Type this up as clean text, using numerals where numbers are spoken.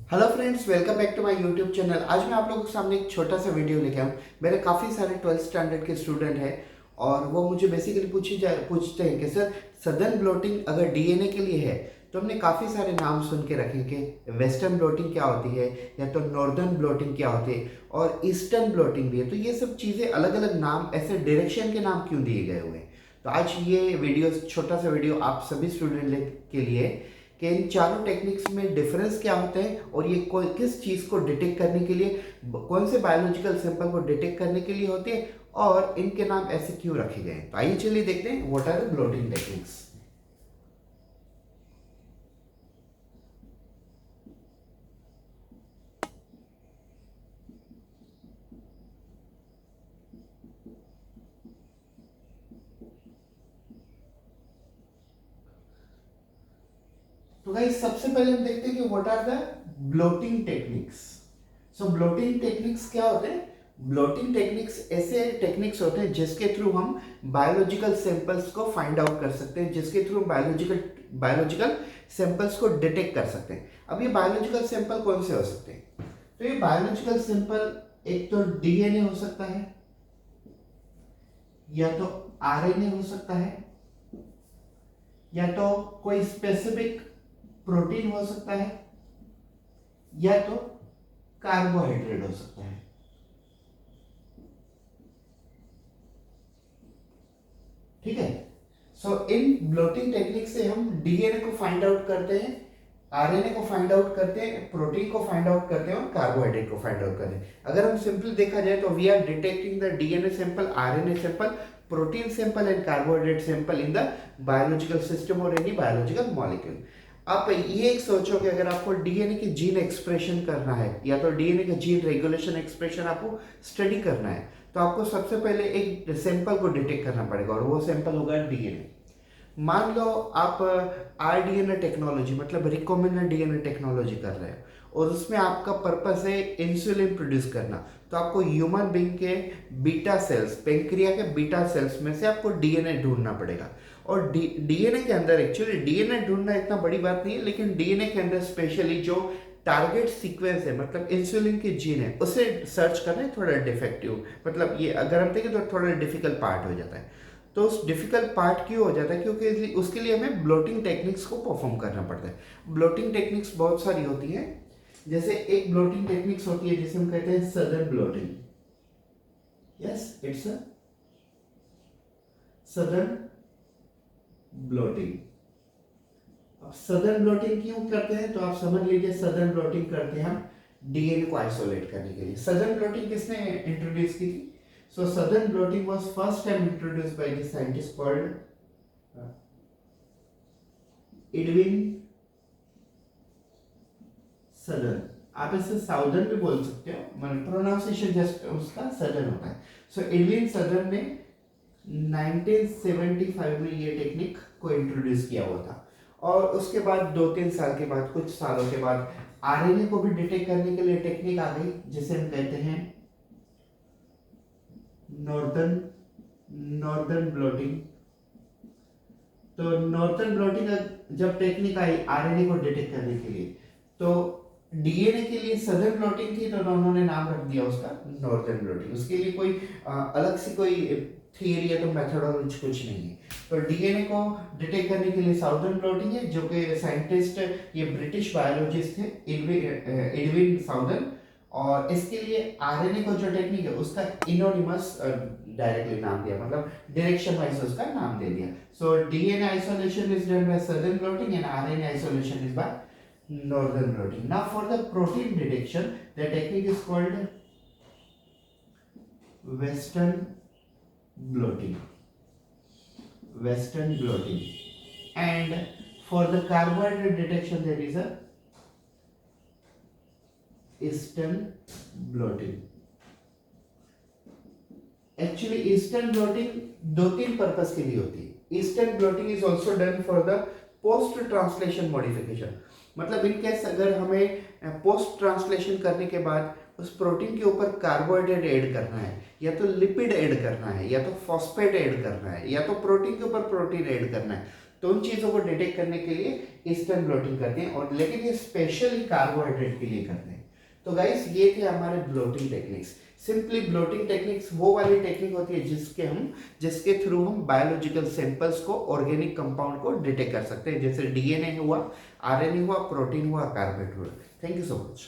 Hello friends, welcome back to my YouTube channel. आज मैं आप लोगों के सामने एक छोटा सा वीडियो लेके आऊँ। मेरे काफ़ी सारे 12th स्टैंडर्ड के स्टूडेंट हैं और वो मुझे बेसिकली पूछते हैं कि सर सदर्न ब्लोटिंग अगर डीएनए के लिए है तो हमने काफ़ी सारे नाम सुन के रखे कि वेस्टर्न ब्लोटिंग क्या होती है या तो नॉर्दर्न ब्लोटिंग क्या होती है और ईस्टर्न ब्लोटिंग भी है। तो ये सब चीज़ें अलग अलग नाम, ऐसे डायरेक्शन के नाम क्यों दिए गए हुए हैं। तो आज ये वीडियो, छोटा सा वीडियो आप सभी स्टूडेंट के लिए कि इन चारों टेक्निक्स में डिफरेंस क्या होते हैं और ये किस चीज़ को डिटेक्ट करने के लिए, कौन से बायोलॉजिकल सैंपल को डिटेक्ट करने के लिए होते हैं और इनके नाम ऐसे क्यों रखे गए हैं। तो आइए चलिए देखते हैं what are the blotting techniques. तो गाइस सबसे पहले हम देखते हैं कि what are the blotting techniques. So blotting techniques क्या होते हैं? ब्लोटिंग टेक्निक्स ऐसे टेक्निक्स होते हैं जिसके थ्रू हम बायोलॉजिकल सैंपल्स को फाइंड आउट कर सकते हैं, जिसके थ्रू हम बायोलॉजिकल सैंपल्स को डिटेक्ट कर सकते हैं। अब ये बायोलॉजिकल सैंपल कौन से हो सकते हैं? तो ये बायोलॉजिकल सैंपल एक तो डीएनए हो सकता है, या तो आरएनए हो सकता है, या तो कोई स्पेसिफिक प्रोटीन हो सकता है, या तो कार्बोहाइड्रेट हो सकता है। ठीक है। सो इन ब्लोटिंग टेक्निक से हम डीएनए को फाइंड आउट करते हैं, आरएनए को फाइंड आउट करते हैं, प्रोटीन को फाइंड आउट करते हैं और कार्बोहाइड्रेट को फाइंड आउट करते हैं। अगर हम सिंपली देखा जाए तो we are detecting the DNA sample, RNA sample, protein sample and carbohydrate sample in the biological system और एनी बायोलॉजिकल मॉलिक्यूल। आप ये एक सोचो कि अगर आपको डीएनए की जीन एक्सप्रेशन करना है या तो डीएनए का जीन रेगुलेशन एक्सप्रेशन आपको स्टडी करना है, तो आपको सबसे पहले एक सैंपल को डिटेक्ट करना पड़ेगा और वो सैंपल होगा डीएनए। मान लो आप आरडीएनए टेक्नोलॉजी मतलब रिकॉम्बिनेंट डीएनए टेक्नोलॉजी कर रहे हो और उसमें आपका पर्पस है इंसुलिन प्रोड्यूस करना, तो आपको ह्यूमन बींग के बीटा सेल्स, पेंक्रिया के बीटा सेल्स में से आपको डीएनए ढूंढना पड़ेगा। और डीएनए के अंदर, एक्चुअली डीएनए ढूंढना इतना बड़ी बात नहीं है, लेकिन डीएनए के अंदर स्पेशली जो टारगेट सीक्वेंस है मतलब इंसुलिन की जीन है उसे सर्च करना थोड़ा डिफेक्टिव, मतलब ये अगर हम देखें तो थोड़ा डिफिकल्ट पार्ट हो जाता है। तो उस डिफिकल्ट पार्ट क्यों हो जाता है? क्योंकि उसके लिए हमें ब्लोटिंग टेक्निक्स को परफॉर्म करना पड़ता है। ब्लोटिंग टेक्निक्स बहुत सारी होती हैं, जैसे एक ब्लोटिंग टेक्निक्स होती है जिसे हम कहते हैं southern blotting. Yes, it's a southern blotting. अब सदर्न ब्लोटिंग क्यों करते हैं तो आप समझ लीजिए, सदर्न ब्लोटिंग करते हैं हम डीएनए को आइसोलेट करने के लिए। सदर्न ब्लोटिंग किसने इंट्रोड्यूस की थी? So southern blotting was first time introduced by the scientist called Edwin Southern। आप इसे साउदर्न भी बोल सकते हो, मतलब प्रोनाउंसिएशन जस्ट उसका सदर्न होता है। सो एडविन सदर्न ने 1975 में ये टेक्निक को इंट्रोड्यूस किया हुआ था और उसके बाद 2-3 साल के बाद, कुछ सालों के बाद आरएनए को भी डिटेक्ट करने के लिए टेक्निक आ गई जिसे हम कहते हैं नॉर्दर्न ब्लोटिंग। तो नॉर्दर्न ब्लोटिंग जब टेक्निक आई आरएनए को डिटेक्ट करने के लिए, तो डीएनए के लिए सदर्न ब्लोटिंग थी तो उन्होंने नाम रख दिया उसका नॉर्दर्न ब्लोटिंग। उसके लिए कोई अलग से कोई थियरी या तो मेथोडोलॉजी कुछ नहीं है। तो डीएनए को डिटेक्ट करने के लिए साउदर्न ब्लोटिंग है, जो कि साइंटिस्ट, ये ब्रिटिश बायोलॉजिस्ट थे एडविन साउदर्न, और इसके लिए आरएनए को जो टेक्निक है उसका इनोनिमस डायरेक्टली नाम दिया, मतलब डायरेक्शन वाइज उसका नाम दे दिया। So DNA isolation is done by southern blotting and RNA isolation is by northern blotting. Now for the protein detection, the technique is called western blotting. Western blotting. And for the carbohydrate detection, there is a eastern blotting. Actually eastern blotting 2-3 purpose के लिए होती है। Eastern blotting is also done for the post translation modification, मतलब in case अगर हमें post translation करने के बाद उस प्रोटीन के ऊपर कार्बोहाइड्रेट ऐड करना है, या तो लिपिड ऐड करना है, या तो फॉस्फेट ऐड करना है, या तो प्रोटीन के ऊपर प्रोटीन ऐड करना है, तो उन चीज़ों को डिटेक्ट करने के लिए इस पर ब्लोटिंग करते हैं, और लेकिन ये स्पेशली कार्बोहाइड्रेट के लिए करते हैं। तो गाइस ये थे हमारे blotting techniques. Simply blotting techniques वो वाली टेक्निक होती है जिसके थ्रू हम बायोलॉजिकल सैंपल्स को, ऑर्गेनिक कंपाउंड को डिटेक्ट कर सकते हैं, जैसे डीएनए हुआ, आरएनए हुआ, प्रोटीन हुआ, कार्बोहाइड्रेट हुआ। Thank you so much.